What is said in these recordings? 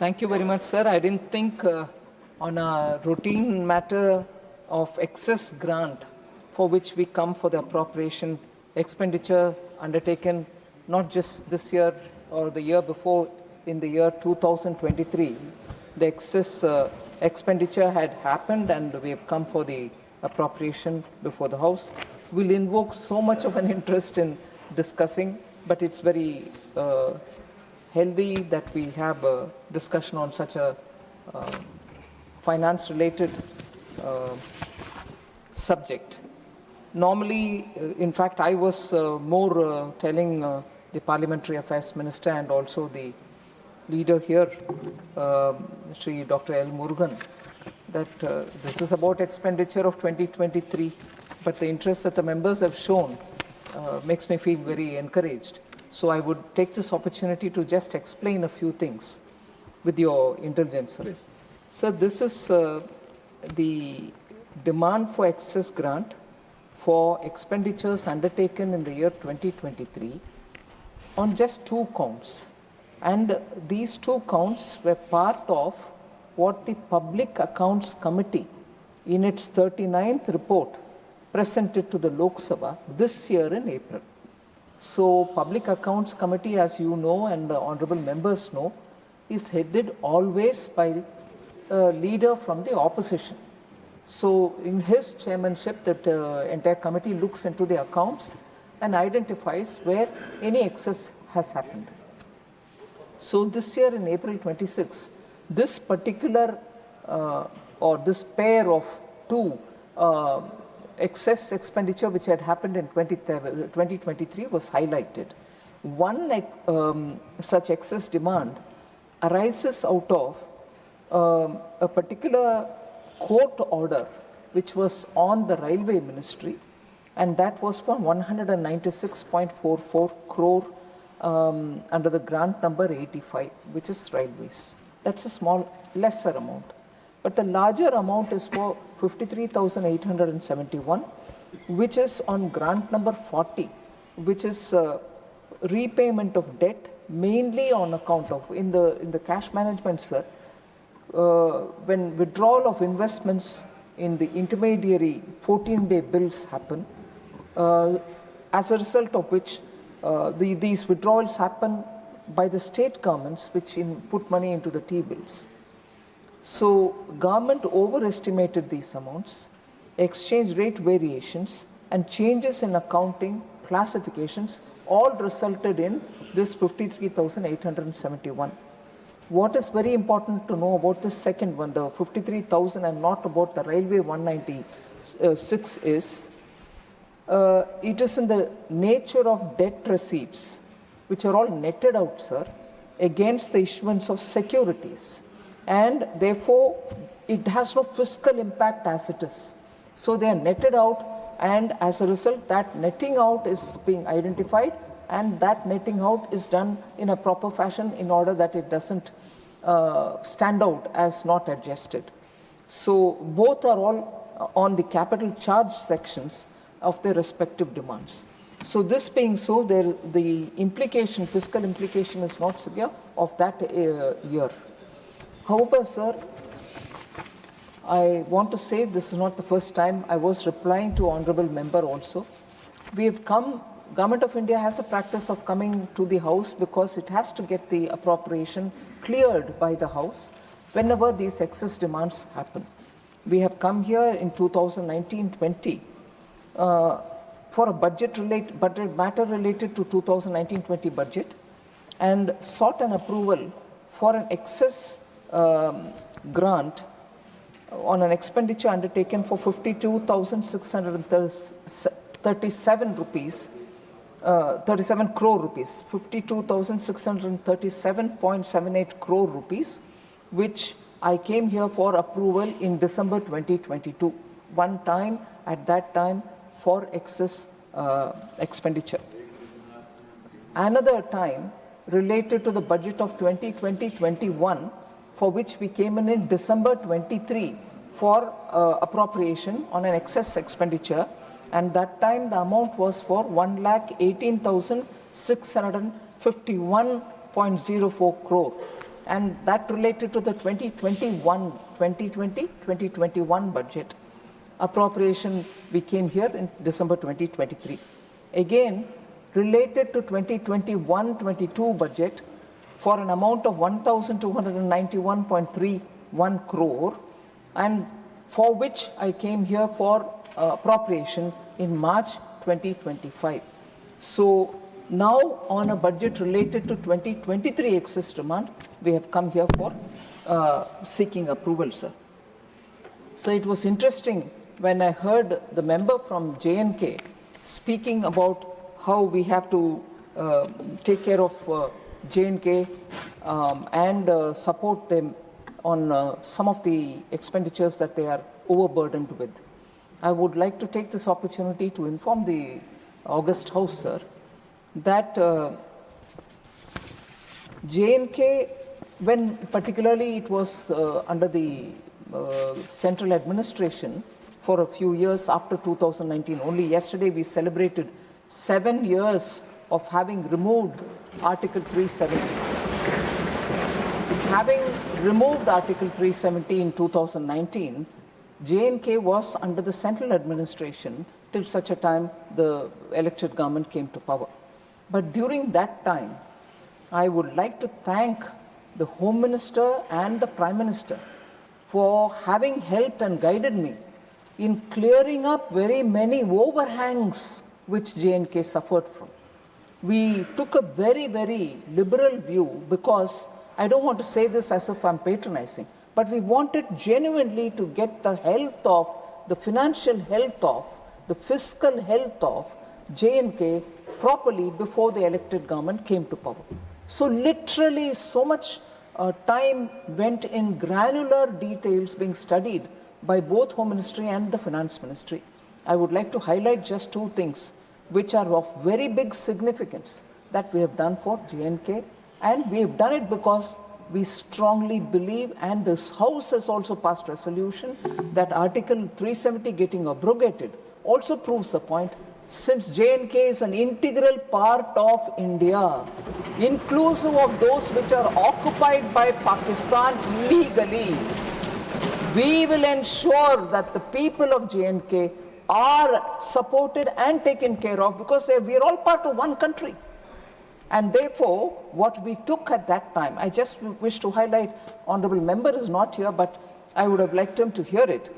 Thank you very much, sir. I didn't think on a routine matter of excess grant for which we come for the appropriation expenditure undertaken not just this year or the year before, in the year 2023. The excess expenditure had happened and we have come for the appropriation before the House. We'll invoke so much of an interest in discussing, but it's very healthy that we have a discussion on such a finance-related subject. Normally, in fact, I was more telling the Parliamentary Affairs Minister and also the leader here, Sri Dr. L. Murugan, that this is about expenditure of 2023, but the interest that the members have shown makes me feel very encouraged. So I would take this opportunity to just explain a few things with your indulgence, sir. Please. Sir, this is the demand for excess grant for expenditures undertaken in the year 2023 on just 2 counts. And these 2 counts were part of what the Public Accounts Committee in its 39th report presented to the Lok Sabha this year in April. So Public Accounts Committee, as you know and the honorable members know, is headed always by a leader from the opposition. So in his chairmanship, that entire committee looks into the accounts and identifies where any excess has happened. So this year in April 26, this particular or this pair of 2 excess expenditure which had happened in 2023 was highlighted. One such excess demand arises out of a particular court order which was on the Railway Ministry, and that was for 196.44 crore under the grant number 85, which is railways. That's a small, lesser amount. But the larger amount is for 53,871, which is on grant number 40, which is repayment of debt, mainly on account of, in the cash management, sir, when withdrawal of investments in the intermediary 14-day bills happen, as a result of which these withdrawals happen by the state governments which put money into the T-bills. So government overestimated these amounts, exchange rate variations and changes in accounting classifications all resulted in this 53,871. What is very important to know about this second one, the 53,000 and not about the Railway 196 is, it is in the nature of debt receipts, which are all netted out, sir, against the issuance of securities. And therefore, it has no fiscal impact as it is. So they are netted out, and as a result, that netting out is being identified, and that netting out is done in a proper fashion in order that it doesn't stand out as not adjusted. So both are all on the capital charge sections of their respective demands. So this being so, the implication, fiscal implication is not severe of that year. However, sir, I want to say this is not the first time. I was replying to honorable member also. We have come, Government of India has a practice of coming to the House because it has to get the appropriation cleared by the House whenever these excess demands happen. We have come here in 2019-20 for a budget matter related to 2019-20 budget and sought an approval for an excess grant on an expenditure undertaken for 52,637 rupees, 37 crore rupees, 52,637.78 crore rupees, which I came here for approval in December 2022, one time at that time for excess expenditure. Another time related to the budget of 2020-21, for which we came in December 23 for appropriation on an excess expenditure, and that time the amount was for 1,18,651.04 crore. and that related to the 2021 budget. Appropriation, we came here in December 2023. Again, related to 2021-22 budget for an amount of 1,291.31 crore, and for which I came here for appropriation in March 2025. So now on a budget related to 2023 excess demand, we have come here for seeking approval, sir. So it was interesting when I heard the member from J&K speaking about how we have to take care of J&K and support them on some of the expenditures that they are overburdened with. I would like to take this opportunity to inform the August House, sir, that J&K, when particularly it was under the central administration for a few years after 2019, only yesterday we celebrated 7 years of having removed Article 370. Having removed Article 370 in 2019, J&K was under the central administration till such a time the elected government came to power. But during that time, I would like to thank the Home Minister and the Prime Minister for having helped and guided me in clearing up very many overhangs which J&K suffered from. We took a very, very liberal view because, I don't want to say this as if I'm patronizing, but we wanted genuinely to get the health of, the financial health of, the fiscal health of J&K properly before the elected government came to power. So literally so much time went in granular details being studied by both Home Ministry and the Finance Ministry. I would like to highlight just two things which are of very big significance that we have done for J&K, and we have done it because we strongly believe, and this House has also passed resolution, that Article 370 getting abrogated also proves the point. Since J&K is an integral part of India, inclusive of those which are occupied by Pakistan illegally, we will ensure that the people of J&K are supported and taken care of because we are all part of one country. And therefore, what we took at that time, I just wish to highlight, Honorable Member is not here, but I would have liked him to hear it.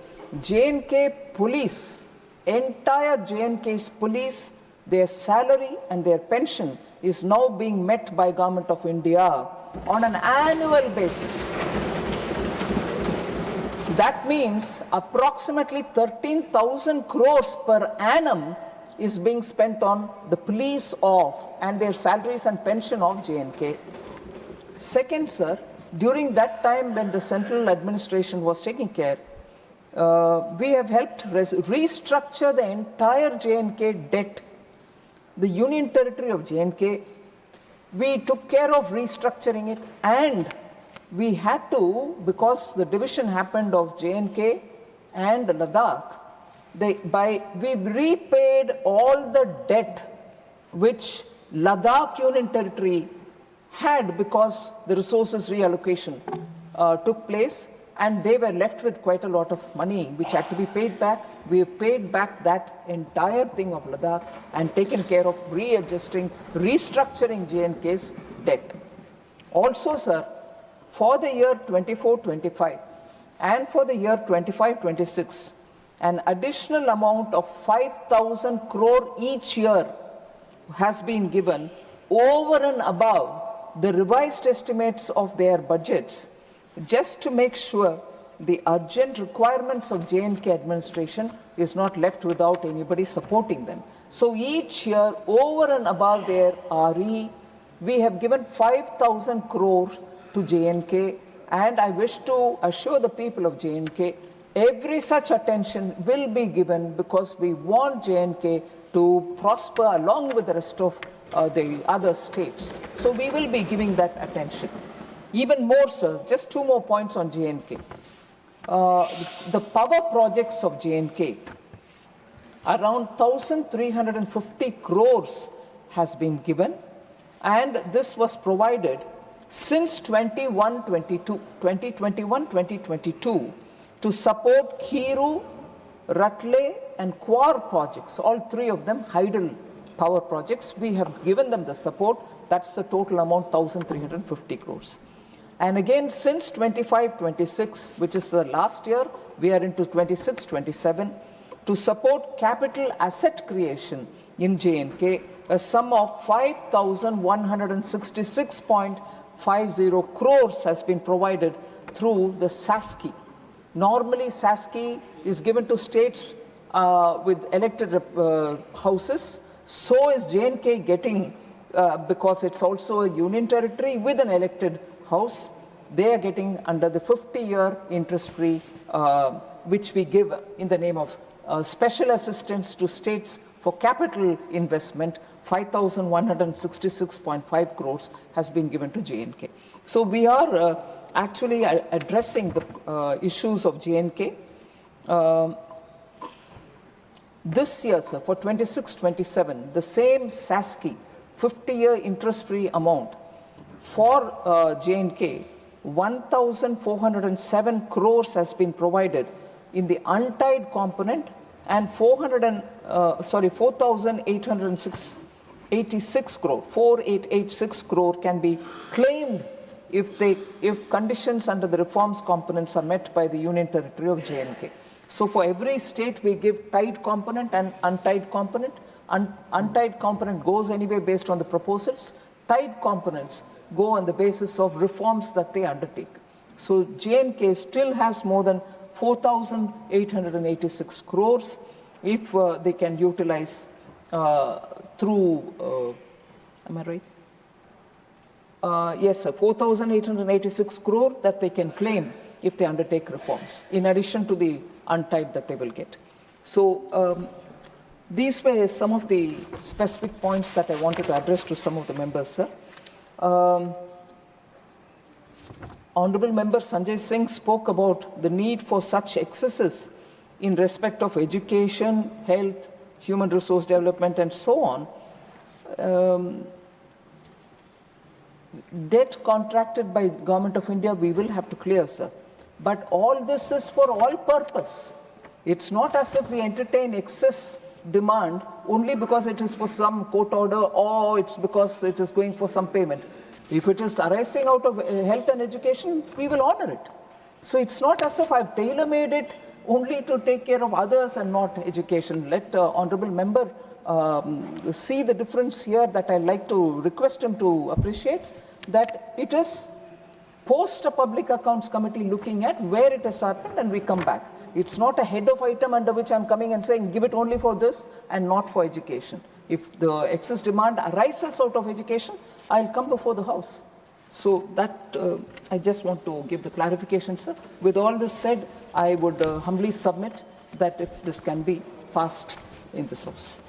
J&K police, entire J&K's police, their salary and their pension is now being met by Government of India on an annual basis. That means approximately 13,000 crores per annum is being spent on the police of and their salaries and pension of J&K. Second, sir, during that time when the central administration was taking care, we have helped restructure the entire J&K debt. The Union Territory of J&K, we took care of restructuring it, and we had to, because the division happened of J&K and Ladakh, we repaid all the debt which Ladakh Union Territory had because the resources reallocation took place, and they were left with quite a lot of money which had to be paid back. We have paid back that entire thing of Ladakh and taken care of readjusting, restructuring J&K's debt. Also, sir, for the year 24-25 and for the year 25-26, an additional amount of 5,000 crore each year has been given over and above the revised estimates of their budgets, just to make sure the urgent requirements of J&K administration is not left without anybody supporting them. So each year, over and above their RE, we have given 5,000 crores to J&K, and I wish to assure the people of J&K, every such attention will be given because we want J&K to prosper along with the rest of the other states. So we will be giving that attention. Even more, sir, just two more points on J&K. The power projects of J&K, around 1,350 crores has been given, and this was provided since 2021-22 to support Kiru, Ratle and Kwar projects, all three of them hydel power projects. We have given them the support. That's the total amount, 1,350 crores. And again, since 25-26, which is the last year, we are into 26-27, to support capital asset creation in J&K, a sum of 5,166.50 crores has been provided through the SASCI. Normally, SASCI is given to states with elected houses. So is J&K getting, because it's also a union territory with an elected house, they are getting under the 50-year interest-free, which we give in the name of special assistance to states for capital investment. 5,166.5 crores has been given to J&K. So we are actually addressing the issues of J&K. This year, sir, for 26-27, the same SASCI 50-year interest-free amount for J&K, 1,407 crores has been provided in the untied component, and 4,886 crore can be claimed if conditions under the reforms components are met by the union territory of J&K. So for every state we give tied component and untied component. Untied component goes anyway based on the proposals. Tied components go on the basis of reforms that they undertake. So J&K still has more than 4,886 crores if they can utilize through, am I right? Yes, sir, 4,886 crore that they can claim if they undertake reforms, in addition to the untied that they will get. So these were some of the specific points that I wanted to address to some of the members, sir. Honorable Member Sanjay Singh spoke about the need for such excesses in respect of education, health, human resource development, and so on. Debt contracted by Government of India, we will have to clear, sir. But all this is for all purpose. It's not as if we entertain excess demand only because it is for some court order or it's because it is going for some payment. If it is arising out of health and education, we will honor it. So it's not as if I've tailor-made it only to take care of others and not education. Let Honorable Member see the difference here that I'd like to request him to appreciate, that it is post a Public Accounts Committee looking at where it has happened and we come back. It's not a head of item under which I'm coming and saying give it only for this and not for education. If the excess demand arises out of education, I'll come before the House. So that I just want to give the clarification, sir. With all this said, I would humbly submit that if this can be passed in this House.